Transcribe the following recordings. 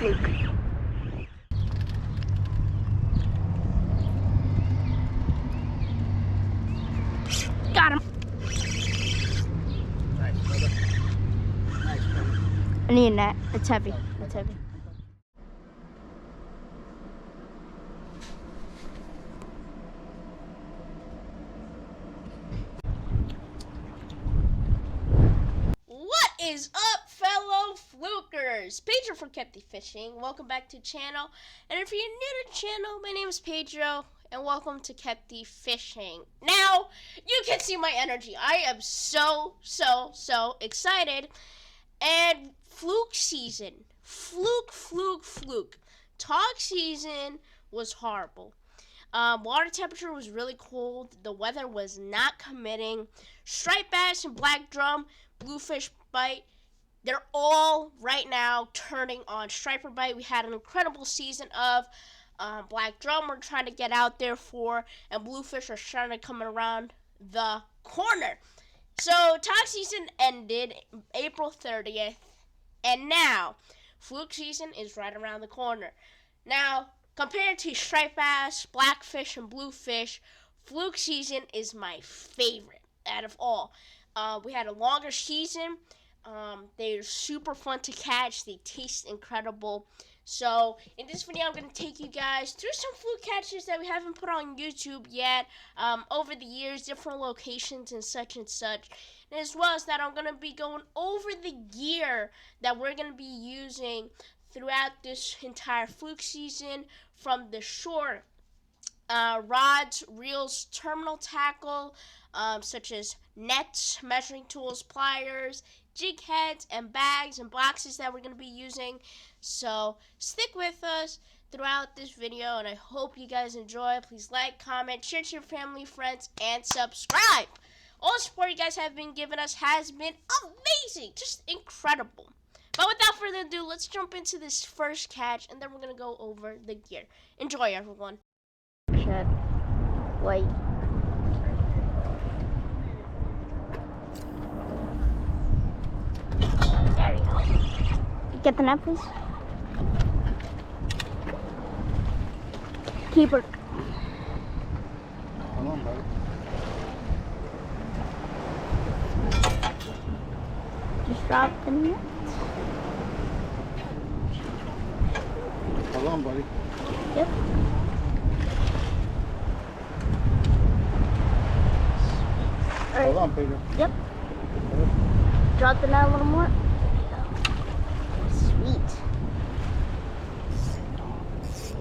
Fluke. Got him. Nice, brother. Nice, brother. I need a net. It's heavy. It's heavy. What is up, fellow Flukers? Pedro from Kept the Fishing. Welcome back to the channel. And if you're new to the channel, my name is Pedro, and welcome to Kept the Fishing. Now, you can see my energy. I am so excited. And Fluke season. Fluke. Tog season was horrible. Water temperature was really cold. The weather was not committing. Striped bass and black drum, bluefish bite, they're all right now turning on striper bite. We had an incredible season of black drum we're trying to get out there for, and bluefish are starting to come around the corner. So tog season ended April 30th, and now fluke season is right around the corner. Now, compared to striped bass, blackfish, and bluefish, fluke season is my favorite out of all. We had a longer season. They're super fun to catch. They taste incredible. So in this video, I'm going to take you guys through some fluke catches that we haven't put on YouTube yet over the years, different locations and such. And as well as that, I'm going to be going over the gear that we're going to be using throughout this entire fluke season, from the shore rods, reels, terminal tackle, such as nets, measuring tools, pliers, jig heads, and bags and boxes that we're going to be using. So stick with us throughout this video, and I hope you guys enjoy. Please like, comment, share to your family, friends, and subscribe. All the support you guys have been giving us has been amazing, just incredible. But without further ado, let's jump into this first catch, and then we're going to go over the gear. Enjoy, everyone. Shit. Wait. There you go. Get the net, please. Keeper. Come on, buddy. Just drop the net. Hold on, buddy. Yep. Hold on, Peter. Yep. Drop the net a little more. Sweet. Sweet.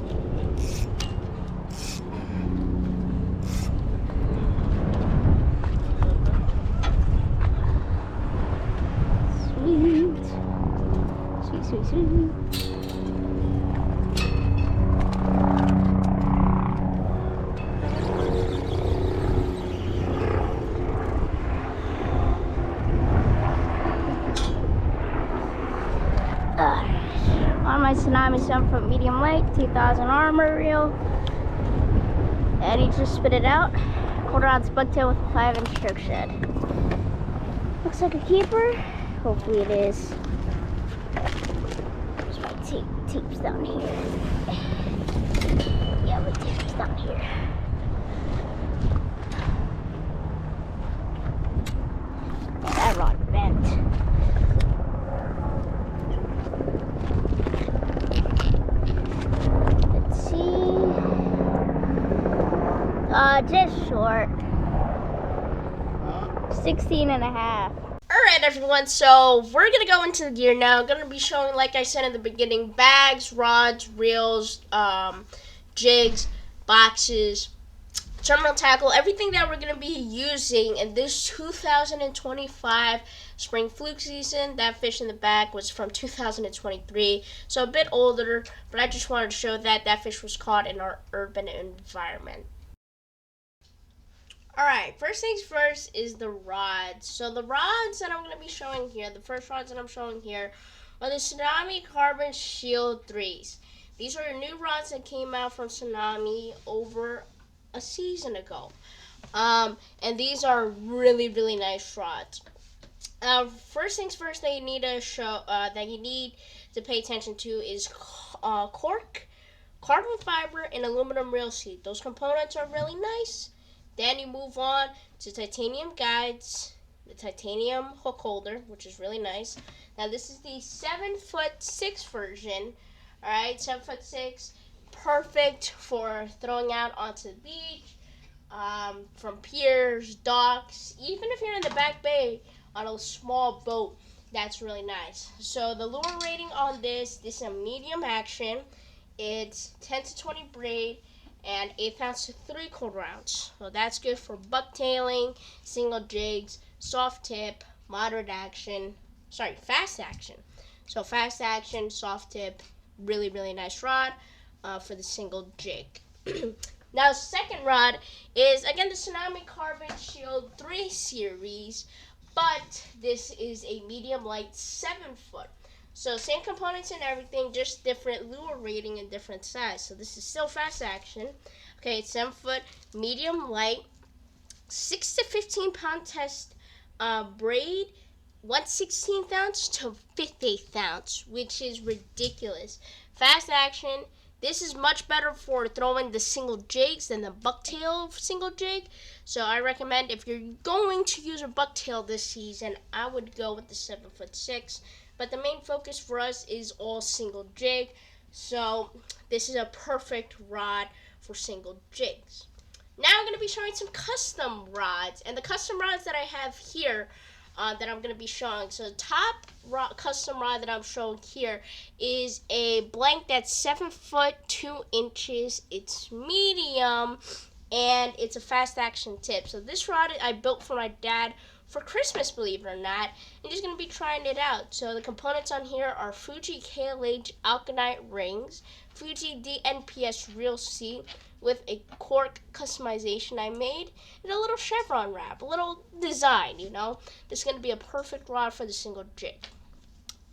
On my tsunami 7-foot medium light, 2000 armor reel, and he just spit it out. Quarter ounce bucktail with a 5-inch stroke shed. Looks like a keeper. Hopefully it is. There's my tapes down here. Yeah, my tapes down here. That rod bent. Just short. 16 and a half. Alright, everyone, so we're going to go into the gear now. I'm going to be showing, like I said in the beginning, bags, rods, reels, jigs, boxes, terminal tackle, everything that we're going to be using in this 2025 spring fluke season. That fish in the back was from 2023, so a bit older, but I just wanted to show that that fish was caught in our urban environment. Alright, first things first is the rods. So the rods that I'm going to be showing here, the first rods that I'm showing here, are the Tsunami Carbon Shield 3s. These are new rods that came out from Tsunami over a season ago. And these are really nice rods. First things first, that you need to pay attention to is cork, carbon fiber, and aluminum reel seat. Those components are really nice. Then you move on to titanium guides, the titanium hook holder, which is really nice. Now this is the 7'6" version. Alright, 7'6", perfect for throwing out onto the beach, from piers, docks, even if you're in the back bay on a small boat. That's really nice. So the lure rating on this is a medium action. It's 10 to 20 braid and 1/8 ounce to 3/4 ounce. So that's good for bucktailing, single jigs, soft tip, moderate action, fast action. So fast action, soft tip, really, really nice rod for the single jig. Now, second rod is, again, the Tsunami Carbon Shield 3 series, but this is a medium light 7-foot. So same components and everything, just different lure rating and different size. So this is still fast action. Okay, it's 7-foot, medium light, 6 to 15 pound test braid, 1/16 ounce to 1/5 ounce, which is ridiculous. Fast action. This is much better for throwing the single jigs than the bucktail single jig. So I recommend, if you're going to use a bucktail this season, I would go with the 7'6". But the main focus for us is all single jig. So this is a perfect rod for single jigs. Now I'm going to be showing some custom rods. And the custom rods that I have here that I'm going to be showing. So the top custom rod that I'm showing here is a blank that's 7 foot 2 inches. It's medium and it's a fast action tip. So this rod I built for my dad for Christmas, believe it or not. I'm just going to be trying it out. So the components on here are Fuji KLH Alkanite rings, Fuji DNPS reel seat with a cork customization I made, and a little chevron wrap, a little design, you know. This is going to be a perfect rod for the single jig.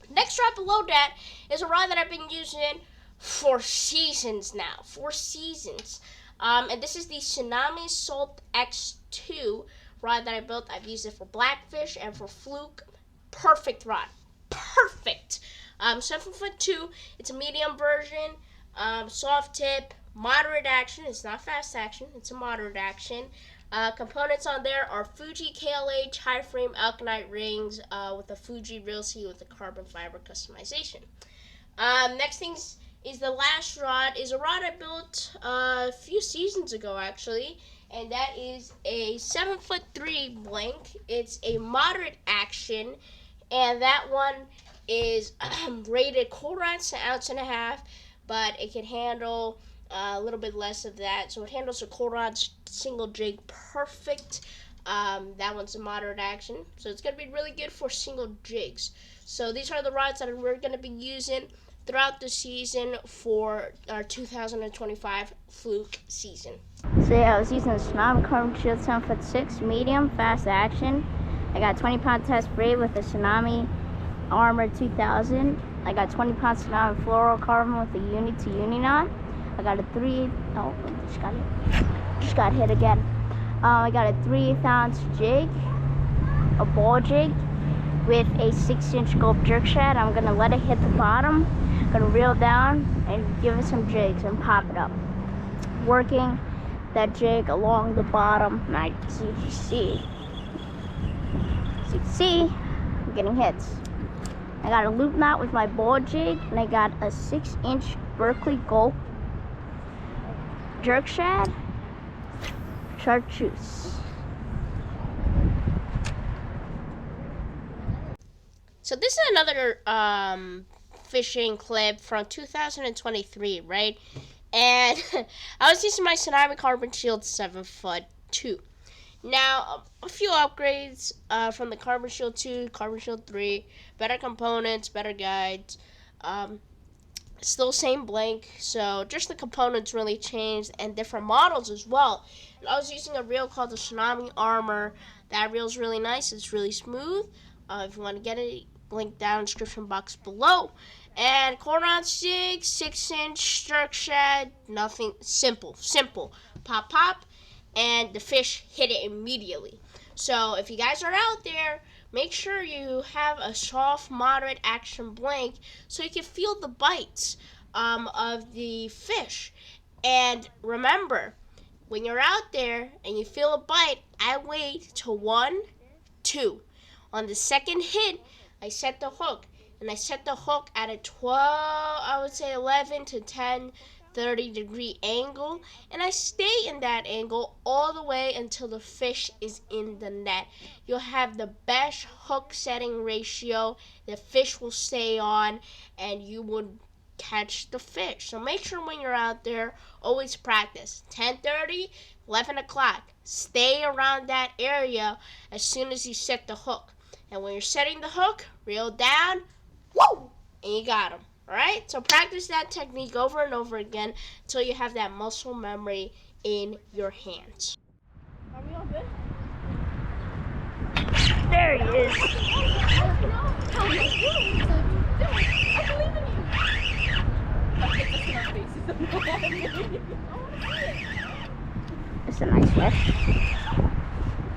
Next rod below that is a rod that I've been using for seasons now. 4 seasons. And this is the Tsunami Salt X2 rod that I built. I've used it for blackfish and for fluke. Perfect rod. Perfect. 7 foot 2. It's a medium version. Soft tip. Moderate action. It's not fast action. It's a moderate action. Components on there are Fuji KLH high frame alkanite rings with a Fuji reel seat with a carbon fiber customization. Next thing is the last rod. Is a rod I built a few seasons ago, actually, and that is a 7 foot 3 blank. It's a moderate action, and that one is rated 1/4 ounce to 1.5 ounces, but it can handle a little bit less of that. So it handles a 1/4 ounce single jig perfect. That one's a moderate action, so it's going to be really good for single jigs. So these are the rods that we're going to be using throughout the season for our 2025 Fluke season. So yeah, I was using the Tsunami Carbon Shield 7'6" medium fast action. I got 20 pound test braid with the Tsunami Armor 2000. I got 20 pound Tsunami fluorocarbon with the uni to uni knot. I got a just got hit again. I got a 3/8 ounce jig, a ball jig with a 6-inch gulp jerk shad. I'm gonna let it hit the bottom. I'm gonna reel down and give it some jigs and pop it up. Working that jig along the bottom. And as you can see, I'm getting hits. I got a loop knot with my ball jig, and I got a 6-inch Berkeley gulp jerk shad chartreuse. So this is another fishing clip from 2023, right? And I was using my Tsunami Carbon Shield 7 foot 2. Now, a few upgrades from the Carbon Shield 2, Carbon Shield 3, better components, better guides. Still same blank, so just the components really changed, and different models as well. And I was using a reel called the Tsunami Armor. That reel's really nice. It's really smooth. If you want to get it, link down in the description box below. And 1/4 ounce jig, 6-inch jerk shad, nothing, simple, pop, and the fish hit it immediately. So if you guys are out there, make sure you have a soft, moderate action blank so you can feel the bites of the fish. And remember, when you're out there and you feel a bite, I wait till 1, 2. On the second hit, I set the hook. And I set the hook at a 11 to 10, 30-degree angle. And I stay in that angle all the way until the fish is in the net. You'll have the best hook setting ratio. The fish will stay on and you would catch the fish. So make sure when you're out there, always practice. 10:30, 11 o'clock. Stay around that area as soon as you set the hook. And when you're setting the hook, reel down, woo, and you got them. All right? So practice that technique over and over again until you have that muscle memory in your hands. Are we all good? There he is. It's a nice fish.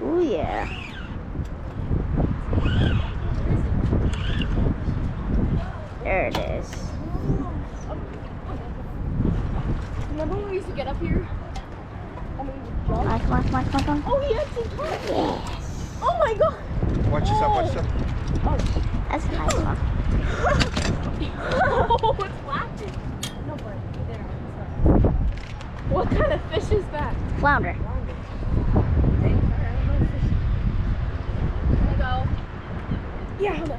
Oh yeah. There it is. Remember when we used to get up here? Come on. Oh, he had some carp. Yes. Oh my god. Watch yourself, watch yourself. That's a nice one. Oh, it's laughing. No, but there. What kind of fish is that? Flounder. There you go. Yeah, hold on.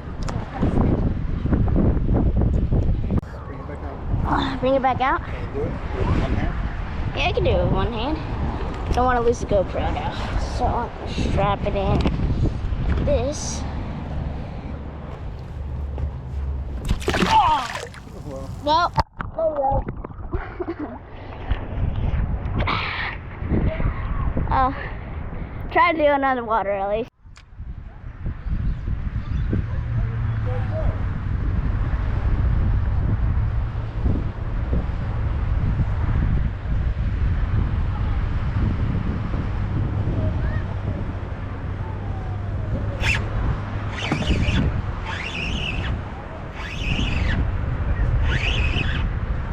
Bring it back out. Bring it back out. Can you do it with one hand? Yeah, I can do it with one hand. Don't want to lose the GoPro now. So I'm going to strap it in like this. Well, there we go. Try to do another water at least.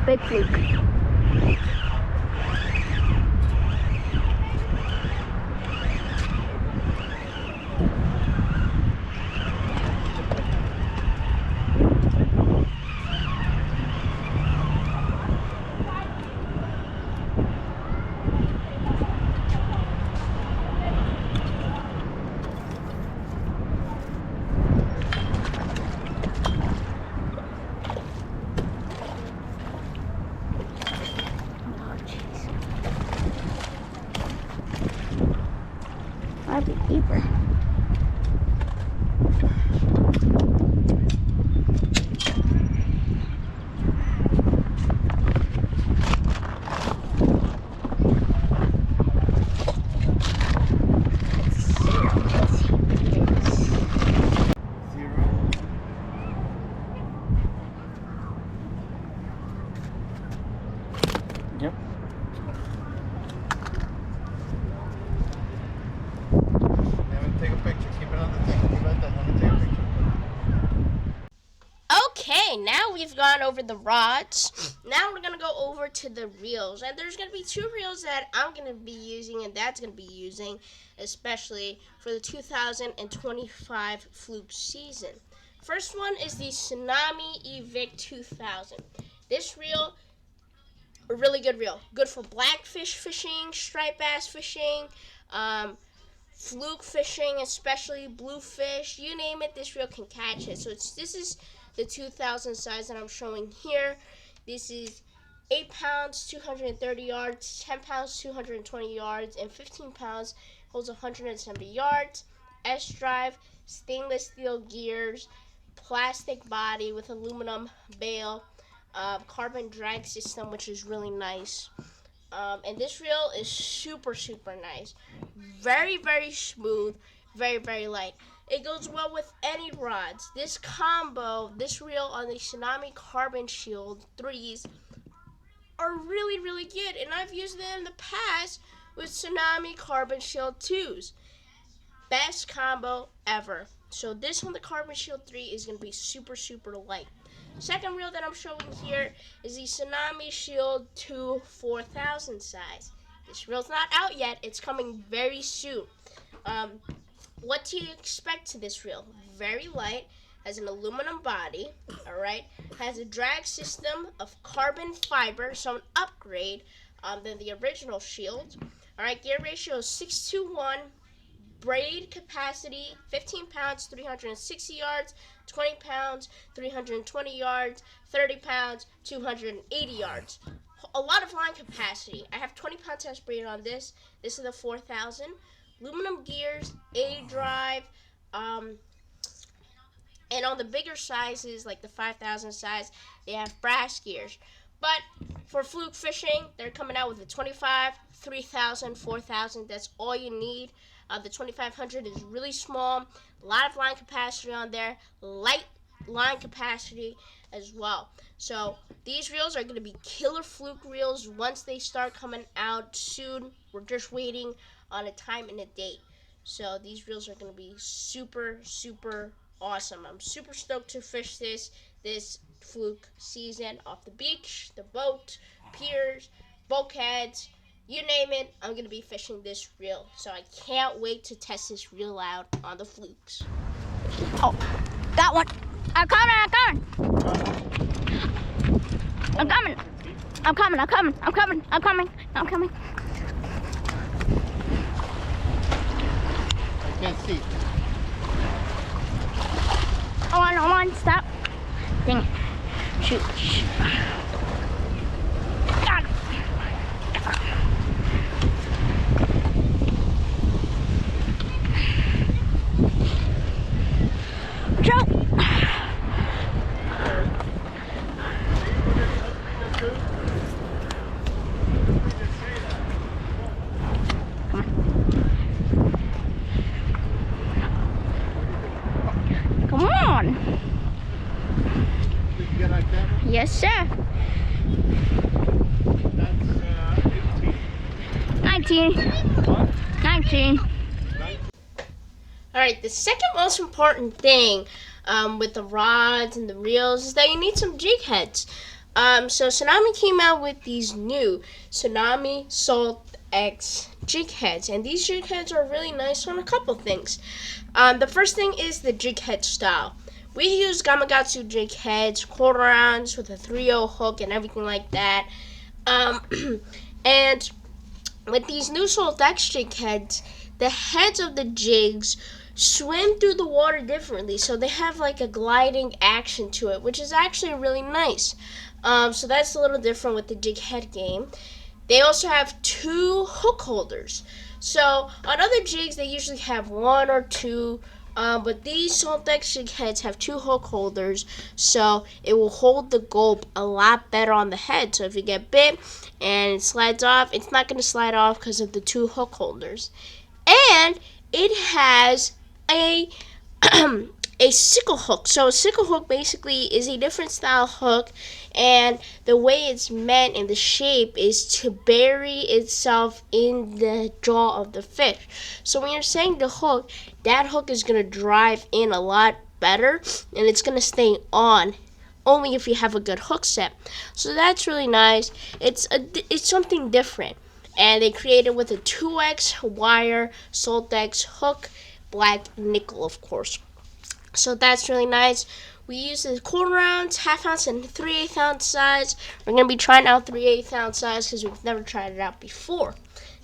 Big Fluke. Might be deeper. Yep. Take a picture. Keep it on the thing. Keep it like that. Let me take a picture. Okay, now we've gone over the rods. Now we're going to go over to the reels. And there's going to be 2 reels that I'm going to be using and Dad's going to be using, especially for the 2025 Fluke season. First one is the Tsunami Evic 2000. This reel, a really good reel. Good for blackfish fishing, striped bass fishing, fluke fishing, especially bluefish, you name it, this reel can catch it. So this is the 2000 size that I'm showing here. This is 8 pounds, 230 yards, 10 pounds, 220 yards, and 15 pounds, holds 170 yards. S-drive, stainless steel gears, plastic body with aluminum bail, carbon drag system, which is really nice. And this reel is super nice. Very, very smooth. Very, very light. It goes well with any rods. This combo, this reel on the Tsunami Carbon Shield 3s are really, really good. And I've used them in the past with Tsunami Carbon Shield 2s. best combo ever. So this one, the Carbon Shield 3, is going to be super, super light. Second reel that I'm showing here is the Tsunami Shield 2 4000 size. This reel's not out yet. It's coming very soon. What do you expect to this reel? Very light, has an aluminum body, alright, has a drag system of carbon fiber, so an upgrade than the original Shield. Alright, gear ratio is 6:1. Braid capacity, 15 pounds, 360 yards, 20 pounds, 320 yards, 30 pounds, 280 yards. A lot of line capacity. I have 20 pound test braid on this. This is the 4000. Aluminum gears, A drive, and on the bigger sizes, like the 5000 size, they have brass gears. But for fluke fishing, they're coming out with the 25, 3000, 4000. That's all you need. The 2500 is really small. A lot of line capacity on there. Light line capacity as well. So these reels are going to be killer fluke reels once they start coming out soon. We're just waiting on a time and a date. So these reels are going to be super, super awesome. I'm super stoked to fish this fluke season off the beach, the boat, piers, bulkheads, you name it. I'm going to be fishing this reel. So I can't wait to test this reel out on the flukes. Oh, got one. I'm coming. I'm coming. I'm coming. I'm coming. I'm coming. I'm coming. I'm coming. I'm coming. I can't see. Hold on, stop. Dang it. Shoot. Got it. Joe. Come on. Did you get on camera? Yes, sir. That's 19. 19. Alright, the second most important thing with the rods and the reels is that you need some jig heads. So Tsunami came out with these new Tsunami Salt X jig heads, and these jig heads are really nice on a couple things. The first thing is the jig head style. We use Gamakatsu jig heads, quarter ounce with a 3/0 hook and everything like that. And with these new Salt X jig heads, the heads of the jigs swim through the water differently, so they have like a gliding action to it, which is actually really nice. So that's a little different with the jig head game. They also have 2 hook holders. So on other jigs, they usually have 1 or 2, but these Saltwater jig heads have 2 hook holders, so it will hold the gulp a lot better on the head. So if you get bit and it slides off, it's not going to slide off because of the 2 hook holders. And it has a a sickle hook. So a sickle hook basically is a different style hook, and the way it's meant and the shape is to bury itself in the jaw of the fish. So when you're saying the hook, that hook is going to drive in a lot better, and it's going to stay on only if you have a good hook set. So that's really nice. It's something different, and they created with a 2X wire Saltwater hook, black nickel, of course. So that's really nice. We use the quarter ounce, half ounce, and 3/8 ounce size. We're going to be trying out 3/8 ounce size because we've never tried it out before.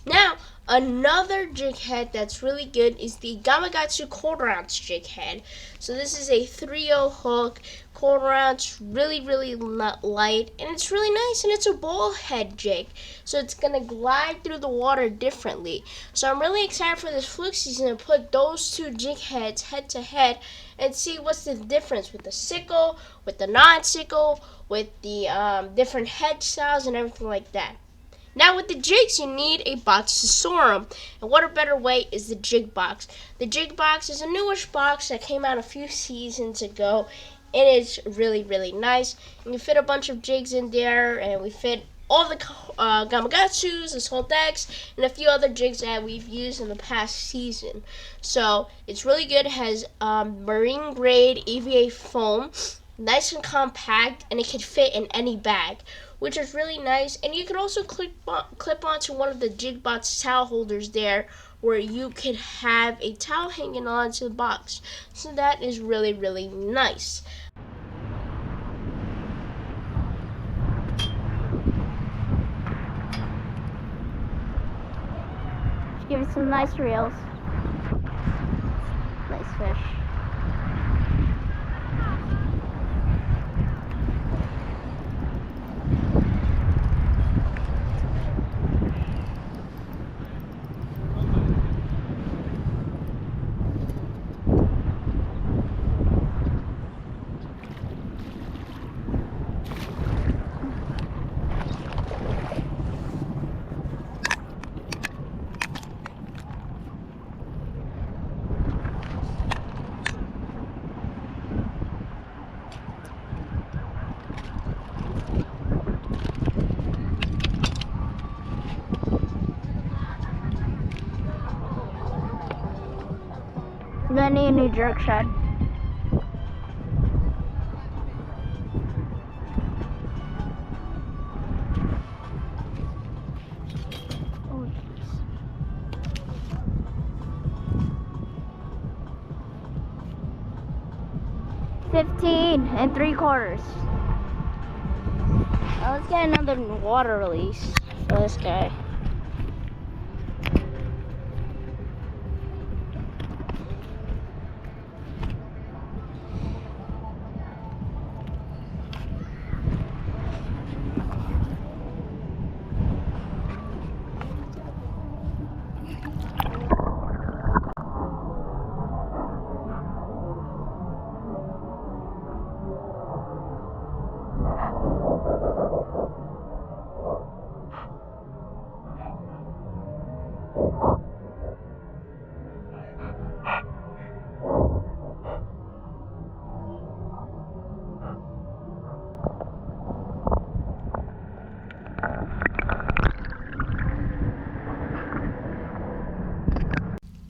Now, another jig head that's really good is the Gamakatsu quarter ounce jig head. So this is a 3/0 hook, quarter ounce, really, really light, and it's really nice, and it's a ball head jig. So it's going to glide through the water differently. So I'm really excited for this fluke season to put those 2 jig heads head to head and see what's the difference with the sickle, with the non-sickle, with the different head styles and everything like that. Now with the jigs, you need a box to store them. And what a better way is the jig box. The jig box is a newish box that came out a few seasons ago. It is really, really nice. And you fit a bunch of jigs in there, and we fit all the Gamakatsus, the Salt X, and a few other jigs that we've used in the past season. So it's really good. It has marine grade EVA foam, nice and compact, and it can fit in any bag, which is really nice. And you can also clip onto one of the JigBot's towel holders there, where you can have a towel hanging onto the box. So that is really, really nice. Give it some nice reels. Nice fish. I'm gonna need a new jerk shed. Oh, jeez. 15 3/4. Now let's get another water release for this guy.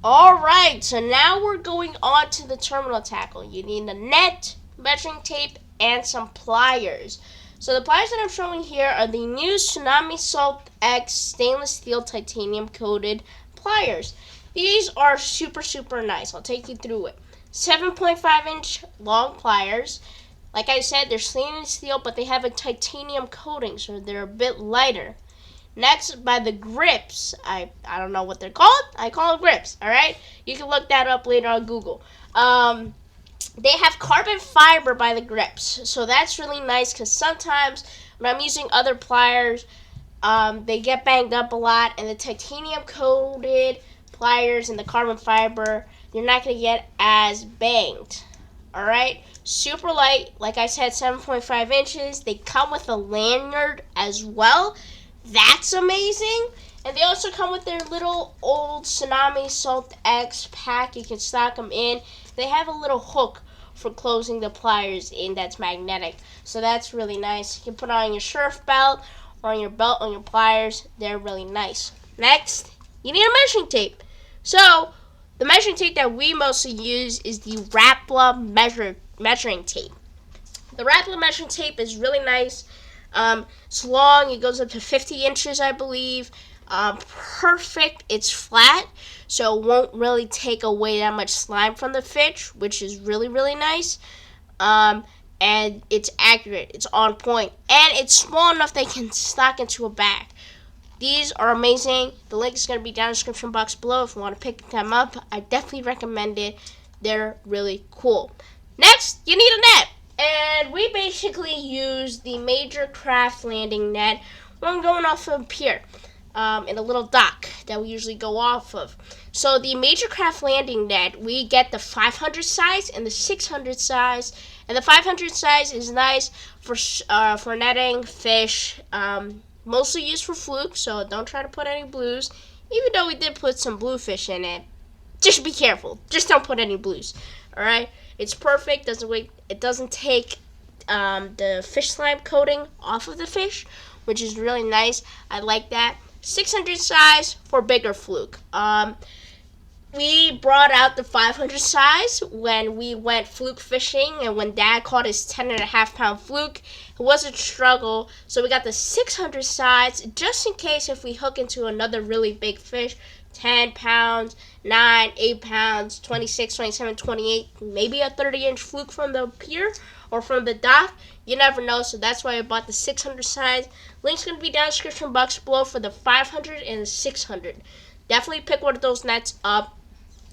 Alright, so now we're going on to the terminal tackle. You need a net, measuring tape, and some pliers. So the pliers that I'm showing here are the new Tsunami Salt X stainless steel titanium coated pliers. These are super, super nice. I'll take you through it. 7.5-inch long pliers. Like I said, they're stainless steel, but they have a titanium coating, so they're a bit lighter. Next, by the grips. I don't know what they're called. I call them grips, all right? You can look that up later on Google. They have carbon fiber by the grips, so that's really nice because sometimes when I'm using other pliers, they get banged up a lot, and the titanium-coated pliers and the carbon fiber, you're not going to get as banged, all right? Super light, like I said, 7.5 inches. They come with a lanyard as well. That's amazing. And they also come with their little old Tsunami Salt X pack. You can stock them in. They have a little hook for closing the pliers in that's magnetic. So that's really nice. You can put it on your surf belt or on your belt on your pliers. They're really nice. Next, you need a measuring tape. So the measuring tape that we mostly use is the Rapala measuring tape. The Rapala measuring tape is really nice. It's long. It goes up to 50 inches, I believe. Perfect. It's flat, so it won't really take away that much slime from the fish, which is really, really nice. And it's accurate. It's on point. And it's small enough they can stock into a bag. These are amazing. The link is going to be down in the description box below if you want to pick them up. I definitely recommend it. They're really cool. Next, you need a net. And we basically use the Major Craft landing net when I'm going off of a pier in a little dock that we usually go off of. So the Major Craft landing net, we get the 500 size and the 600 size. And the 500 size is nice for netting fish, mostly used for Fluke, so don't try to put any blues. Even though we did put some bluefish in it, just be careful. Just don't put any blues. All right, it's perfect. It doesn't take the fish slime coating off of the fish, which is really nice. I like that. 600 size for bigger fluke. We brought out the 500 size when we went fluke fishing, and when Dad caught his 10.5-pound fluke, it was a struggle. So we got the 600 size just in case if we hook into another really big fish, 10 pounds, 9, 8 pounds, 26, 27, 28, maybe a 30-inch fluke from the pier or from the dock. You never know, so that's why I bought the 600 size. Link's going to be down in the description box below for the 500 and the 600. Definitely pick one of those nets up.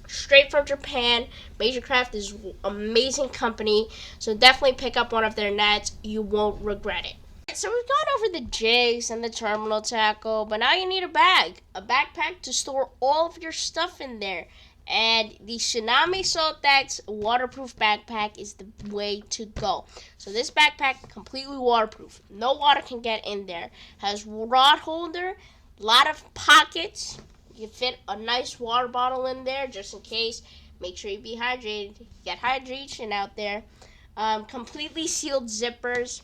Straight from Japan. Major Craft is amazing company, so definitely pick up one of their nets. You won't regret it. So we've gone over the jigs and the terminal tackle, but now you need a backpack to store all of your stuff in there. And the Tsunami Saltwater waterproof backpack is the way to go. So this backpack completely waterproof. No water can get in there. Has rod holder, a lot of pockets. You can fit a nice water bottle in there just in case. Make sure you be hydrated. Get hydration out there. Completely sealed zippers.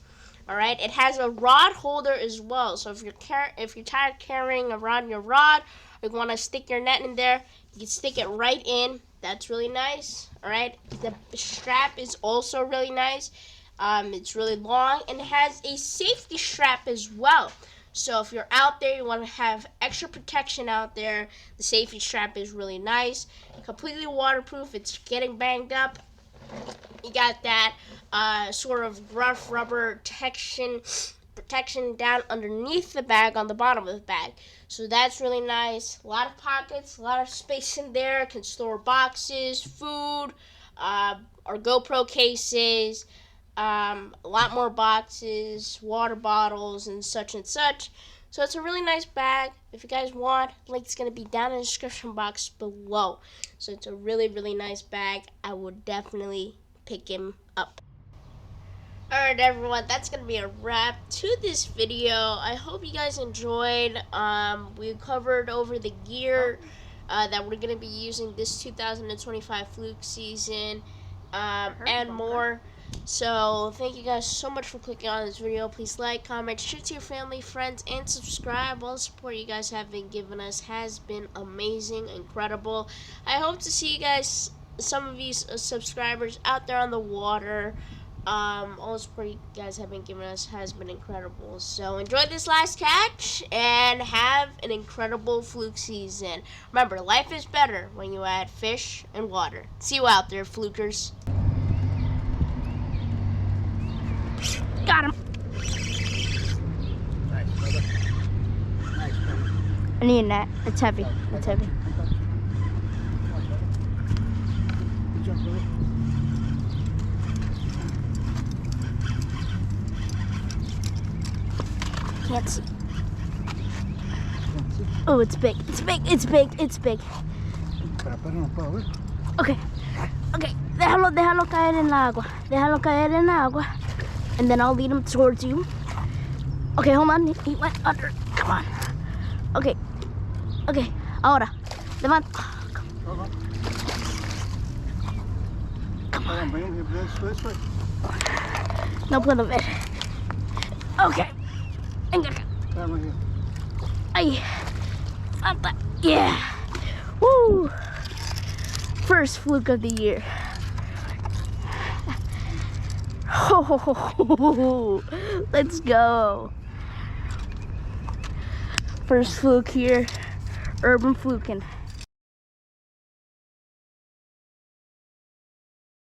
All right. It has a rod holder as well. So if you're tired of carrying around your rod, or you want to stick your net in there, you can stick it right in. That's really nice. All right. The strap is also really nice. It's really long, and it has a safety strap as well. So if you're out there, you want to have extra protection out there, the safety strap is really nice. Completely waterproof. It's getting banged up. You got that sort of rough rubber protection down underneath the bag on the bottom of the bag. So that's really nice. A lot of pockets, a lot of space in there. Can store boxes, food, or GoPro cases. A lot more boxes, water bottles, and such and such. So it's a really nice bag. If you guys want, link's going to be down in the description box below. So it's a really, really nice bag. I would definitely pick him up. Alright everyone, that's going to be a wrap to this video. I hope you guys enjoyed. We covered over the gear that we're going to be using this 2025 Fluke season and more. So thank you guys so much for clicking on this video. Please like, comment, share to your family, friends, and subscribe. All the support you guys have been giving us has been amazing, incredible. I hope to see you guys, some of these subscribers out there on the water. All the support you guys have been giving us has been incredible. So enjoy this last catch and have an incredible fluke season. Remember, life is better when you add fish and water. See you out there, flukers. Got him. Nice, brother. Nice, brother. I need a net. It's heavy. It's heavy. Good job, brother. Can't see. Oh, it's big. It's big. It's big. It's big. Pero no puedo ver. Okay. Okay. Déjalo caer en el agua. Déjalo caer en el agua. And then I'll lead him towards you. Okay, hold on. He went under. Come on. Okay. Okay. Ahora. Levanta. Hold on. Come on. Bring him this way. No puedo ver. Okay. Venga. Right here. Ay. Falta. Yeah. Woo. First fluke of the year. Oh, let's go. First fluke here. Urban fluking.